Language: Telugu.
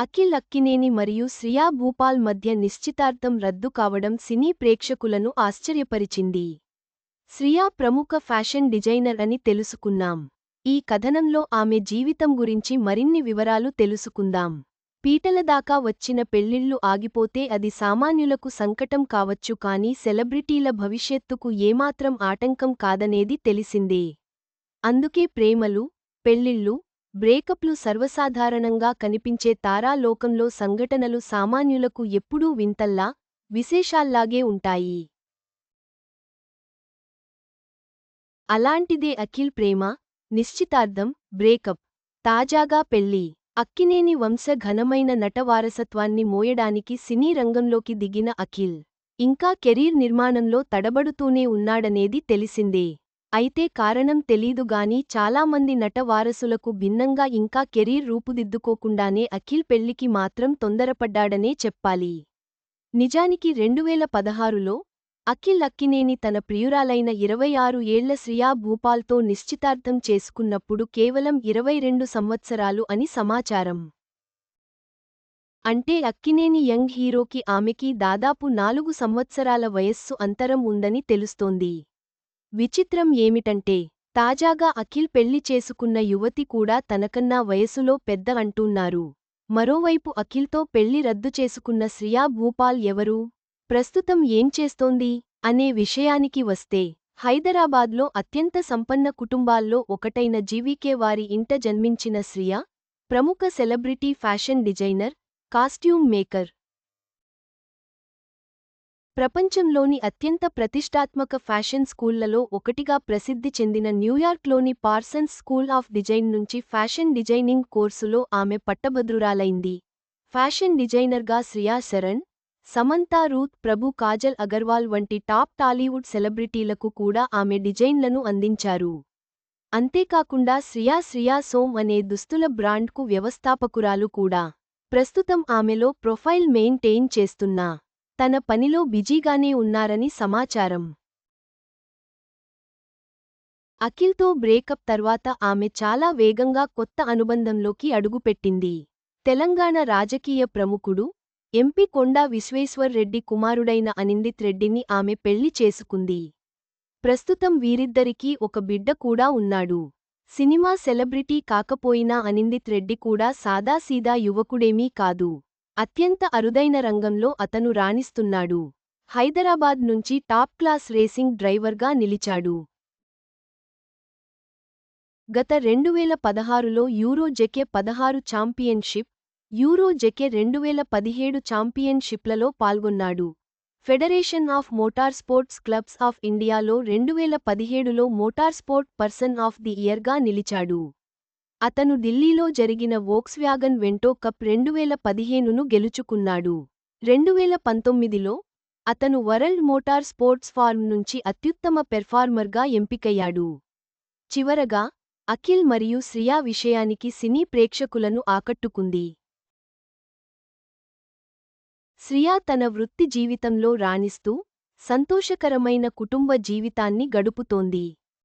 అఖిల్ అక్కినేని మరియు శ్రియా భూపాల్ మధ్య నిశ్చితార్థం రద్దు కావడం సినీ ప్రేక్షకులను ఆశ్చర్యపరిచింది. శ్రియా ప్రముఖ ఫ్యాషన్ డిజైనర్ అని తెలుసుకున్నాం. ఈ కథనంలో ఆమె జీవితం గురించి మరిన్ని వివరాలు తెలుసుకుందాం. పీటల దాకా వచ్చిన పెళ్లిళ్లు ఆగిపోతే అది సామాన్యులకు సంకటం కావచ్చు, కానీ సెలబ్రిటీల భవిష్యత్తుకు ఏమాత్రం ఆటంకం కాదనేది తెలిసిందే. అందుకే ప్రేమలు, పెళ్లిళ్లు, బ్రేకప్లు సర్వసాధారణంగా కనిపించే తారాలోకంలో సంఘటనలు సామాన్యులకు ఎప్పుడూ వింతల్లా, విశేషాల్లాగే ఉంటాయి. అలాంటిదే అఖిల్ ప్రేమ, నిశ్చితార్థం, బ్రేకప్. తాజాగా పెళ్లి. అక్కినేని వంశ ఘనమైన నట వారసత్వాన్ని మోయడానికి సినీ రంగంలోకి దిగిన అఖిల్ ఇంకా కెరీర్ నిర్మాణంలో తడబడుతూనే ఉన్నాడనేది తెలిసిందే. అయితే కారణం తెలీదుగానీ చాలామంది నట వారసులకు భిన్నంగా ఇంకా కెరీర్ రూపుదిద్దుకోకుండానే అఖిల్ పెళ్లికి మాత్రం తొందరపడ్డాడనే చెప్పాలి. నిజానికి 2016లో అఖిల్ అక్కినేని తన ప్రియురాలైన 26 ఏళ్ల శ్రియా భూపాల్తో నిశ్చితార్థం చేసుకున్నప్పుడు కేవలం 22 సంవత్సరాలు అని సమాచారం. అంటే అక్కినేని యంగ్ హీరోకి ఆమెకి దాదాపు 4 సంవత్సరాల వయస్సు అంతరం ఉందని తెలుస్తోంది. విచిత్రం ఏమిటంటే, తాజాగా అఖిల్ పెళ్లి చేసుకున్న యువతి కూడా తనకన్నా వయసులో పెద్ద అంటున్నారు. మరోవైపు అఖిల్తో పెళ్లి రద్దు చేసుకున్న శ్రియా భూపాల్ ఎవరు? ప్రస్తుతం ఏం చేస్తోంది? అనే విషయానికి వస్తే, హైదరాబాద్లో అత్యంత సంపన్న కుటుంబాల్లో ఒకటైన జీవీకే వారి ఇంట జన్మించిన శ్రియా, ప్రముఖ celebrity fashion designer, costume maker. ప్రపంచంలోని అత్యంత ప్రతిష్టాత్మక ఫ్యాషన్ స్కూళ్లలో ఒకటిగా ప్రసిద్ధి చెందిన న్యూయార్క్లోని పార్సన్స్ స్కూల్ ఆఫ్ డిజైన్ నుంచి ఫ్యాషన్ డిజైనింగ్ కోర్సులో ఆమె పట్టభద్రురాలైంది. ఫ్యాషన్ డిజైనర్గా శ్రియా శరణ్, సమంతా రూత్ ప్రభు, కాజల్ అగర్వాల్ వంటి టాప్ టాలీవుడ్ సెలబ్రిటీలకు కూడా ఆమె డిజైన్లను అందించారు. అంతేకాకుండా శ్రియా సోమ్ అనే దుస్తుల బ్రాండ్కు వ్యవస్థాపకురాలు కూడా. ప్రస్తుతం ఆమెలో ప్రొఫైల్ మెయింటెయిన్ చేస్తున్నా తన పనిలో బిజీగానే ఉన్నారని సమాచారం. అఖిల్తో బ్రేకప్ తర్వాత ఆమె చాలా వేగంగా కొత్త అనుబంధంలోకి అడుగుపెట్టింది. తెలంగాణ రాజకీయ ప్రముఖుడు, ఎంపీ కొండా విశ్వేశ్వర్ రెడ్డి కుమారుడైన అనిందిత్ రెడ్డిని ఆమె పెళ్లి చేసుకుంది. ప్రస్తుతం వీరిద్దరికీ ఒక బిడ్డ కూడా ఉన్నాడు. సినిమా సెలబ్రిటీ కాకపోయినా అనిందిత్ రెడ్డి కూడా సాదాసీదా యువకుడేమీ కాదు. అత్యంత అరుదైన రంగంలో అతను రాణిస్తున్నాడు. హైదరాబాద్ నుంచి టాప్ క్లాస్ రేసింగ్ డ్రైవర్గా నిలిచాడు. గత 2016లో Euro JK 16 championship, Euro JK 2017 ఛాంపియన్షిప్లలో పాల్గొన్నాడు. Federation of motorsports clubs of ఇండియాలో 2017లో మోటార్స్పోర్ట్ పర్సన్ ఆఫ్ ది ఇయర్గా నిలిచాడు. అతను ఢిల్లీలో జరిగిన వోక్స్వ్యాగన్ వెంటో కప్ 2015ను గెలుచుకున్నాడు. 2019లో అతను వరల్డ్ మోటార్ స్పోర్ట్స్ ఫార్మ్ నుంచి అత్యుత్తమ పెర్ఫార్మర్గా ఎంపికయ్యాడు. చివరగా, అఖిల్ మరియు శ్రియా విషయానికి సినీ ప్రేక్షకులను ఆకట్టుకుంది. శ్రియా తన వృత్తి జీవితంలో రాణిస్తూ, సంతోషకరమైన కుటుంబ జీవితాన్ని గడుపుతోంది.